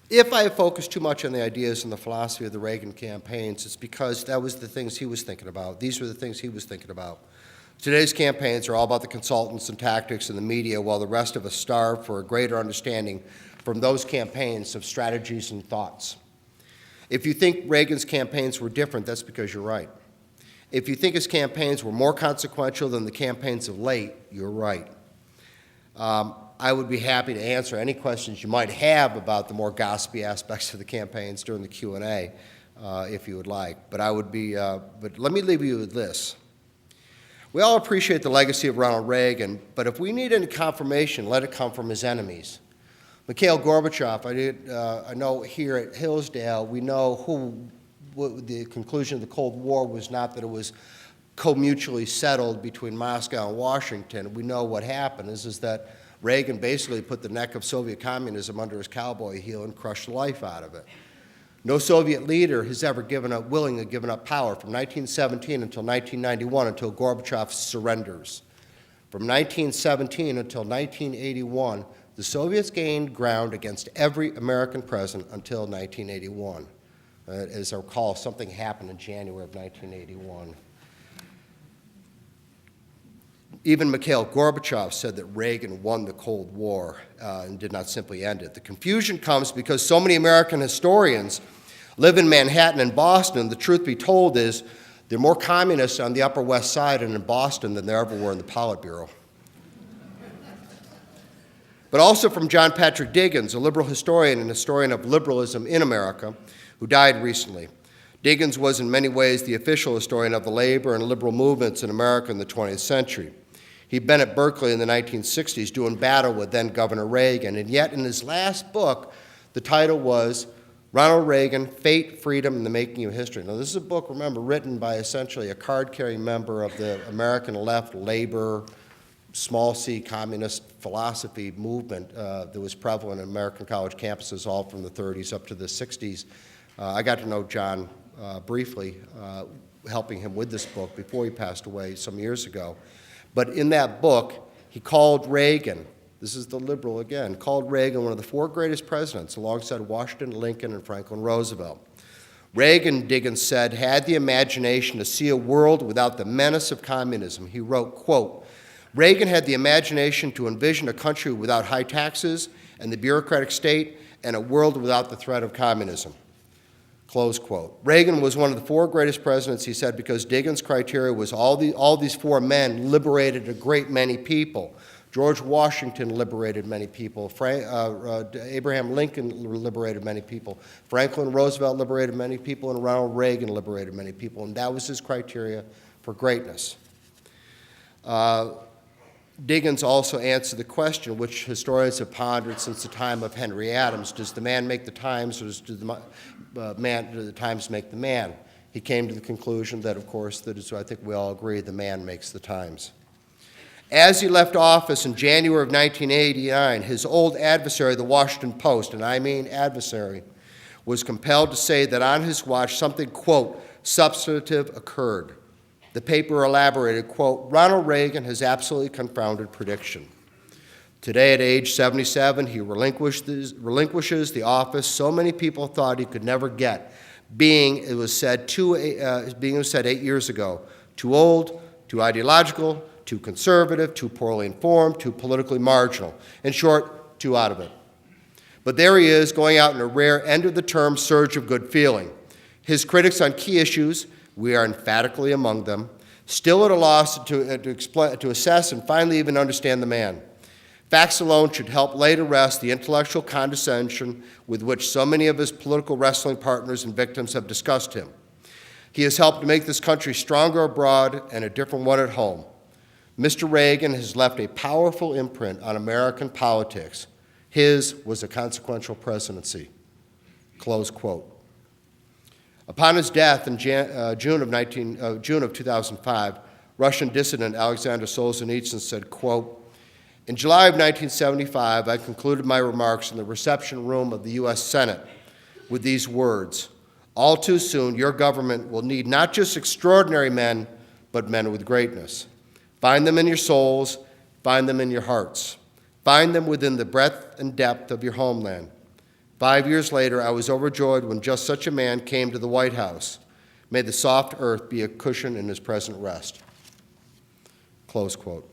If I focus too much on the ideas and the philosophy of the Reagan campaigns, it's because that was the things he was thinking about. These were the things he was thinking about. Today's campaigns are all about the consultants and tactics and the media, while the rest of us starve for a greater understanding from those campaigns of strategies and thoughts. If you think Reagan's campaigns were different, that's because you're right. If you think his campaigns were more consequential than the campaigns of late, you're right. I would be happy to answer any questions you might have about the more gossipy aspects of the campaigns during the Q&A, if you would like. But but let me leave you with this. We all appreciate the legacy of Ronald Reagan, but if we need any confirmation, let it come from his enemies. Mikhail Gorbachev, I know here at Hillsdale, we know what the conclusion of the Cold War was not that it was co-mutually settled between Moscow and Washington. We know what happened is that Reagan basically put the neck of Soviet communism under his cowboy heel and crushed the life out of it. No Soviet leader has ever willingly given up power from 1917 until 1991, until Gorbachev surrenders. From 1917 until 1981, the Soviets gained ground against every American president until 1981. As I recall, something happened in January of 1981. Even Mikhail Gorbachev said that Reagan won the Cold War and did not simply end it. The confusion comes because so many American historians live in Manhattan and Boston. The truth be told is there are more communists on the Upper West Side and in Boston than there ever were in the Politburo. But also from John Patrick Diggins, a liberal historian and historian of liberalism in America, who died recently. Diggins was in many ways the official historian of the labor and liberal movements in America in the 20th century. He'd been at Berkeley in the 1960s doing battle with then Governor Reagan, and yet in his last book, the title was Ronald Reagan, Fate, Freedom, and the Making of History. Now, this is a book, remember, written by essentially a card-carrying member of the American left labor, small c communist philosophy movement that was prevalent in American college campuses all from the 30s up to the 60s. I got to know John briefly, helping him with this book before he passed away some years ago. But in that book, he called Reagan, this is the liberal again, called Reagan one of the four greatest presidents alongside Washington, Lincoln, and Franklin Roosevelt. Reagan, Diggins said, had the imagination to see a world without the menace of communism. He wrote, quote, Reagan had the imagination to envision a country without high taxes and the bureaucratic state and a world without the threat of communism. Close quote. Reagan was one of the four greatest presidents, he said, because Diggins' criteria was all these four men liberated a great many people. George Washington liberated many people. Abraham Lincoln liberated many people. Franklin Roosevelt liberated many people, and Ronald Reagan liberated many people, and that was his criteria for greatness. Diggins also answered the question, which historians have pondered since the time of Henry Adams: does the man make the times, or do the times make the man? He came to the conclusion that, of course, that is, I think we all agree, the man makes the times. As he left office in January of 1989, his old adversary, the Washington Post, and I mean adversary, was compelled to say that on his watch something, quote, substantive occurred. The paper elaborated, quote, Ronald Reagan has absolutely confounded prediction. Today, at age 77, he relinquishes the office so many people thought he could never get, it was said 8 years ago, too old, too ideological, too conservative, too poorly informed, too politically marginal. In short, too out of it. But there he is, going out in a rare end-of-the-term surge of good feeling. His critics on key issues, we are emphatically among them, still at a loss to assess and finally even understand the man. Facts alone should help lay to rest the intellectual condescension with which so many of his political wrestling partners and victims have discussed him. He has helped to make this country stronger abroad and a different one at home. Mr. Reagan has left a powerful imprint on American politics. His was a consequential presidency. Close quote. Upon his death in June of 2005, Russian dissident Alexander Solzhenitsyn said, quote, in July of 1975, I concluded my remarks in the reception room of the U.S. Senate with these words: all too soon, your government will need not just extraordinary men, but men with greatness. Find them in your souls, find them in your hearts. Find them within the breadth and depth of your homeland. 5 years later, I was overjoyed when just such a man came to the White House. May the soft earth be a cushion in his present rest. Close quote.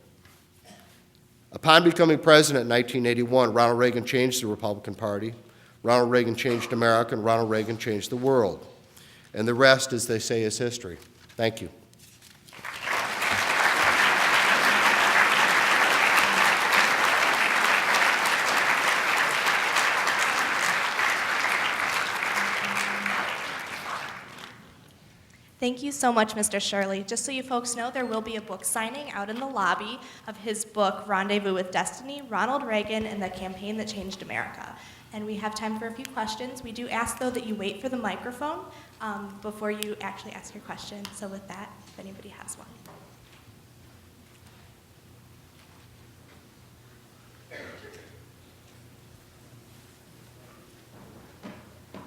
Upon becoming president in 1981, Ronald Reagan changed the Republican Party. Ronald Reagan changed America, and Ronald Reagan changed the world. And the rest, as they say, is history. Thank you. Thank you so much, Mr. Shirley. Just so you folks know, there will be a book signing out in the lobby of his book, Rendezvous with Destiny, Ronald Reagan and the Campaign That Changed America. And we have time for a few questions. We do ask, though, that you wait for the microphone before you actually ask your question. So with that, if anybody has one.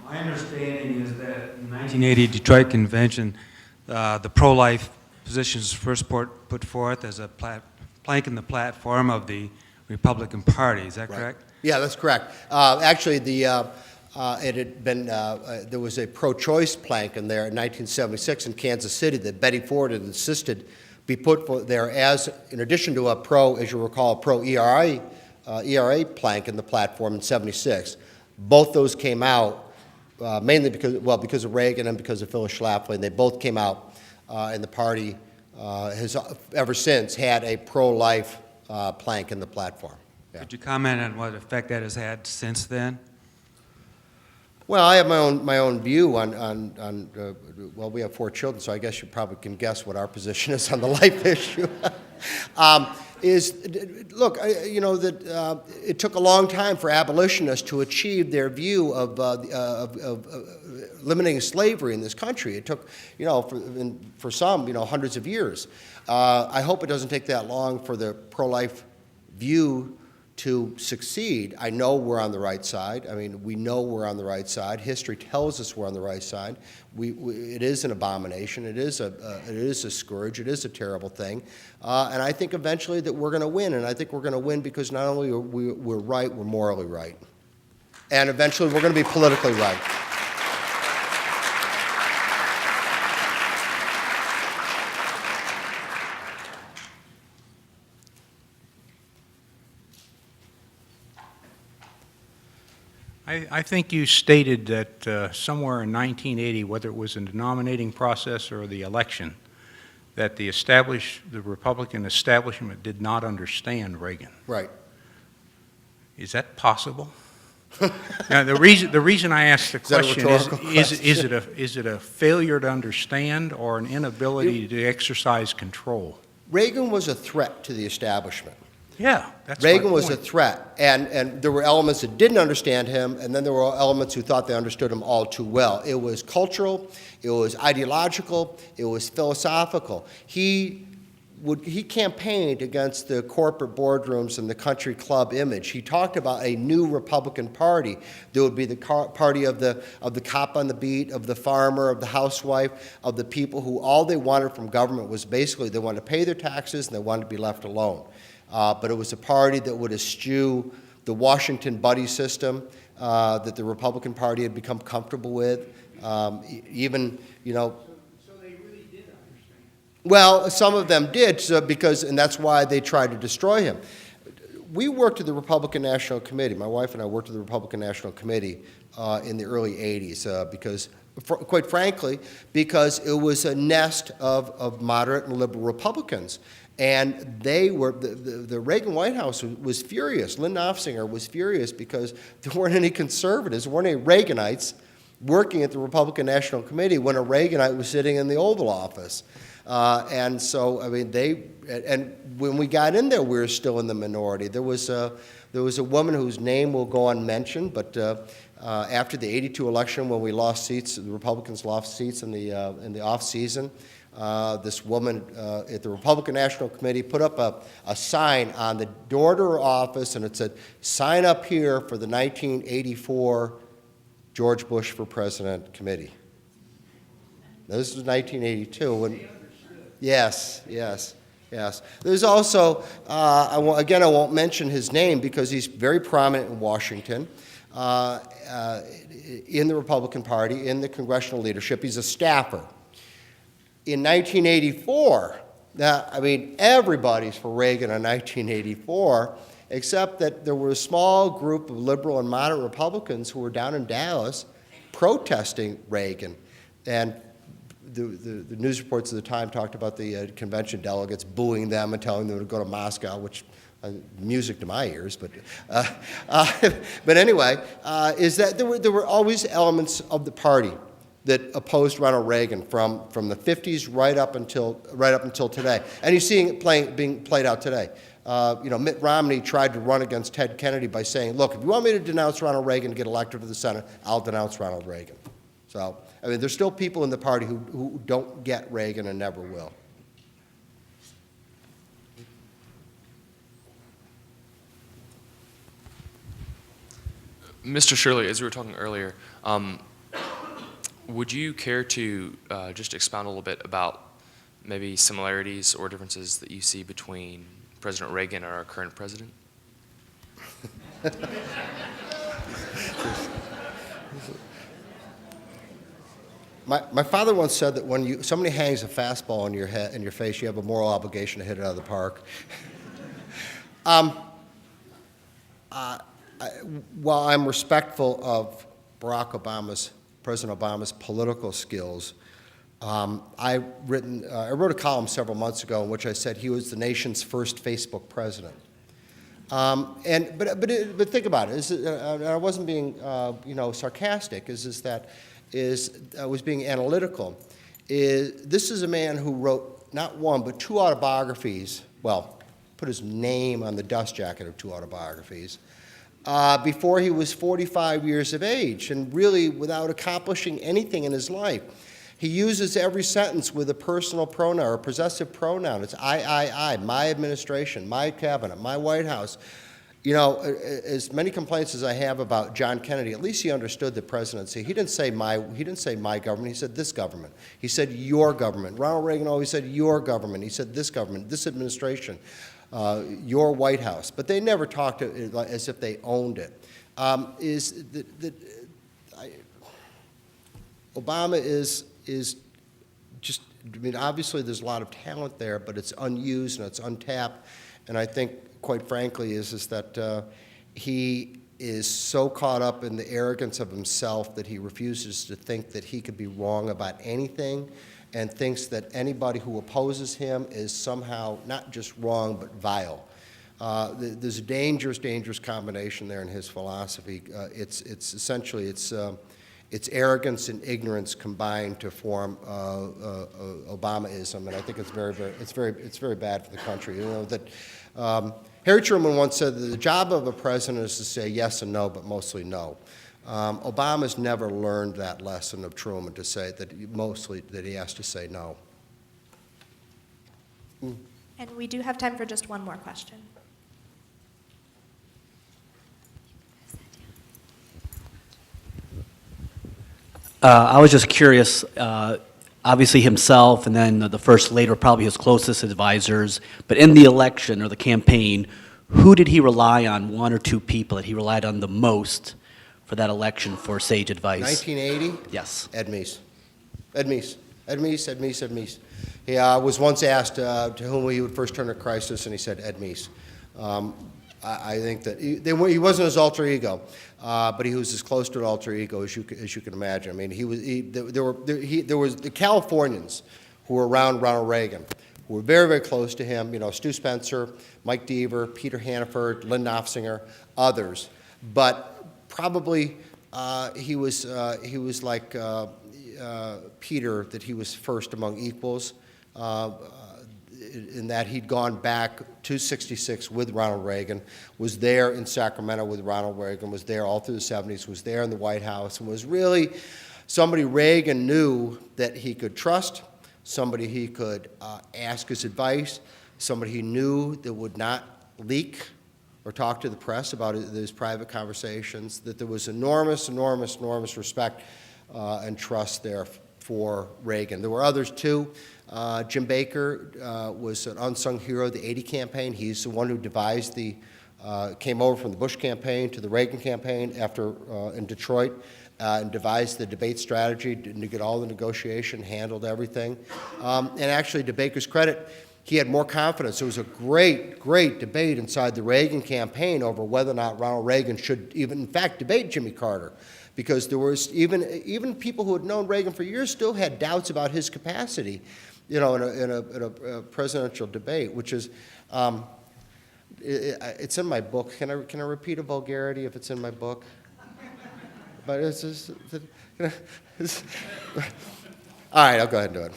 My understanding is that in the 1980 Detroit Convention, the pro-life positions first put forth as a plank in the platform of the Republican Party. Is that correct? Yeah, that's correct. Actually, it had been there was a pro-choice plank in there in 1976 in Kansas City that Betty Ford had insisted be put there as, in addition to a as you recall, a pro-ERA plank in the platform in '76. Both those came out. Mainly because of Reagan and because of Phyllis Schlafly, and they both came out, and the party has ever since had a pro-life plank in the platform. Yeah. Could you comment on what effect that has had since then? Well, I have my own view on well, we have 4 children, so I guess you probably can guess what our position is on the life issue. Look, you know, that it took a long time for abolitionists to achieve their view of eliminating slavery in this country. It took, you know, for some, you know, hundreds of years. I hope it doesn't take that long for the pro-life view to succeed. I know we're on the right side. I mean, we know we're on the right side. History tells us we're on the right side. It is an abomination. It is a scourge. It is a terrible thing. And I think eventually that we're going to win. And I think we're going to win because not only are we're right, we're morally right. And eventually we're going to be politically right. I think you stated that somewhere in 1980, whether it was in the nominating process or the election, that the Republican establishment did not understand Reagan. Right. Is that possible? Now, the reason I ask the question is it a failure to understand or an inability to exercise control? Reagan was a threat to the establishment. Yeah, that's Reagan my was point. a threat, and there were elements that didn't understand him, and then there were elements who thought they understood him all too well. It was cultural, it was ideological, it was philosophical. He campaigned against the corporate boardrooms and the country club image. He talked about a new Republican Party. There would be the party of the cop on the beat, of the farmer, of the housewife, of the people who all they wanted from government was basically they wanted to pay their taxes and they wanted to be left alone. But it was a party that would eschew the Washington buddy system that the Republican Party had become comfortable with. Even, you know. So they really did understand. Well, some of them did, and that's why they tried to destroy him. We worked at the Republican National Committee. My wife and I worked at the Republican National Committee in the early 80s because, quite frankly, because it was a nest of moderate and liberal Republicans. And they were, the Reagan White House was furious. Lynn Nofsinger was furious because there weren't any conservatives, there weren't any Reaganites working at the Republican National Committee when a Reaganite was sitting in the Oval Office. And so, I mean, and when we got in there, we were still in the minority. There was a woman whose name will go unmentioned, but after the '82 election, when we lost seats, the Republicans lost seats in the off season. This woman at the Republican National Committee put up a sign on the door to her office, and it said, "Sign up here for the 1984 George Bush for President Committee." Now, this was 1982. When, yes. There's also, I won't mention his name because he's very prominent in Washington, in the Republican Party, in the congressional leadership. He's a staffer. In 1984, now, I mean, everybody's for Reagan in 1984, except that there were a small group of liberal and moderate Republicans who were down in Dallas protesting Reagan. And the news reports at the time talked about the convention delegates booing them and telling them to go to Moscow, which music to my ears, but anyway, is that there were always elements of the party that opposed Ronald Reagan from the 50s right up until today. And you're seeing it being played out today. Mitt Romney tried to run against Ted Kennedy by saying, look, if you want me to denounce Ronald Reagan to get elected to the Senate, I'll denounce Ronald Reagan. So, I mean, there's still people in the party who don't get Reagan and never will. Mr. Shirley, as we were talking earlier, would you care to just expound a little bit about maybe similarities or differences that you see between President Reagan and our current president? My father once said that when somebody hangs a fastball in your face, you have a moral obligation to hit it out of the park. While I'm respectful of President Obama's political skills, I wrote a column several months ago in which I said he was the nation's first Facebook president. But think about it. I wasn't being sarcastic. I was being analytical. This is a man who wrote not one but two autobiographies. Well, put his name on the dust jacket of two autobiographies. Before he was 45 years of age, and really without accomplishing anything in his life. He uses every sentence with a personal pronoun or a possessive pronoun. It's I, my administration, my cabinet, my White House. As many complaints as I have about John Kennedy, at least he understood the presidency. He didn't say my government, he said this government. He said your government. Ronald Reagan always said your government. He said this government, this administration. Your White House, but they never talked as if they owned it. Obama is just, I mean, obviously there's a lot of talent there, but it's unused and it's untapped, and I think, quite frankly, is that he is so caught up in the arrogance of himself that he refuses to think that he could be wrong about anything, and thinks that anybody who opposes him is somehow not just wrong, but vile. There's a dangerous, dangerous combination there in his philosophy. It's essentially, it's arrogance and ignorance combined to form Obamaism, and I think it's very bad for the country. Harry Truman once said that the job of a president is to say yes and no, but mostly no. Obama's never learned that lesson of Truman, to say that he has to say no. And we do have time for just one more question. I was just curious, obviously himself and then the first lady were probably his closest advisors, but in the election or the campaign, who did he rely on, one or two people that he relied on the most for that election for sage advice? 1980? Yes. Ed Meese. He was once asked to whom he would first turn a crisis, and he said Ed Meese. I think that he wasn't his alter ego, but he was as close to an alter ego as you can imagine. I mean, there was the Californians who were around Ronald Reagan, who were very, very close to him. Stu Spencer, Mike Deaver, Peter Hannaford, Lynn Nofsinger, others. But probably he was like Peter, that he was first among equals. In that he'd gone back to 66 with Ronald Reagan, was there in Sacramento with Ronald Reagan, was there all through the 70s, was there in the White House, and was really somebody Reagan knew that he could trust, somebody he could ask his advice, somebody he knew that would not leak or talk to the press about his private conversations, that there was enormous, enormous, enormous respect and trust there for Reagan. There were others too. Jim Baker was an unsung hero of the 80 campaign. He's the one who devised came over from the Bush campaign to the Reagan campaign in Detroit and devised the debate strategy to get all the negotiation, handled everything. And actually, to Baker's credit, he had more confidence. There was a great, great debate inside the Reagan campaign over whether or not Ronald Reagan should even, in fact, debate Jimmy Carter. Because there was even people who had known Reagan for years still had doubts about his capacity, in a presidential debate, which is, it's in my book. Can I repeat a vulgarity if it's in my book? But it's just, all right, I'll go ahead and do it.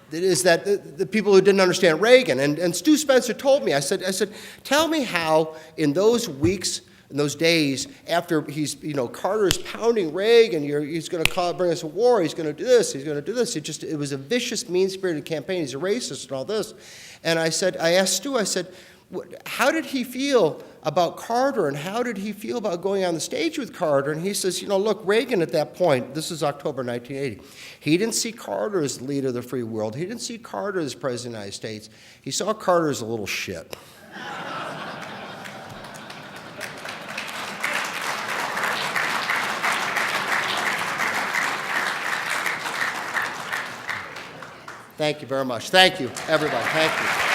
It is that the people who didn't understand Reagan, and Stu Spencer told me, I said, tell me how in those weeks, in those days, after Carter's pounding Reagan, he's going to bring us a war, he's going to do this, he's going to do this. It was a vicious, mean-spirited campaign, he's a racist and all this. And I asked Stu, I said, how did he feel about Carter, and how did he feel about going on the stage with Carter? And he says, look, Reagan at that point, this is October 1980, he didn't see Carter as the leader of the free world. He didn't see Carter as president of the United States. He saw Carter as a little shit. Thank you very much. Thank you, everybody. Thank you.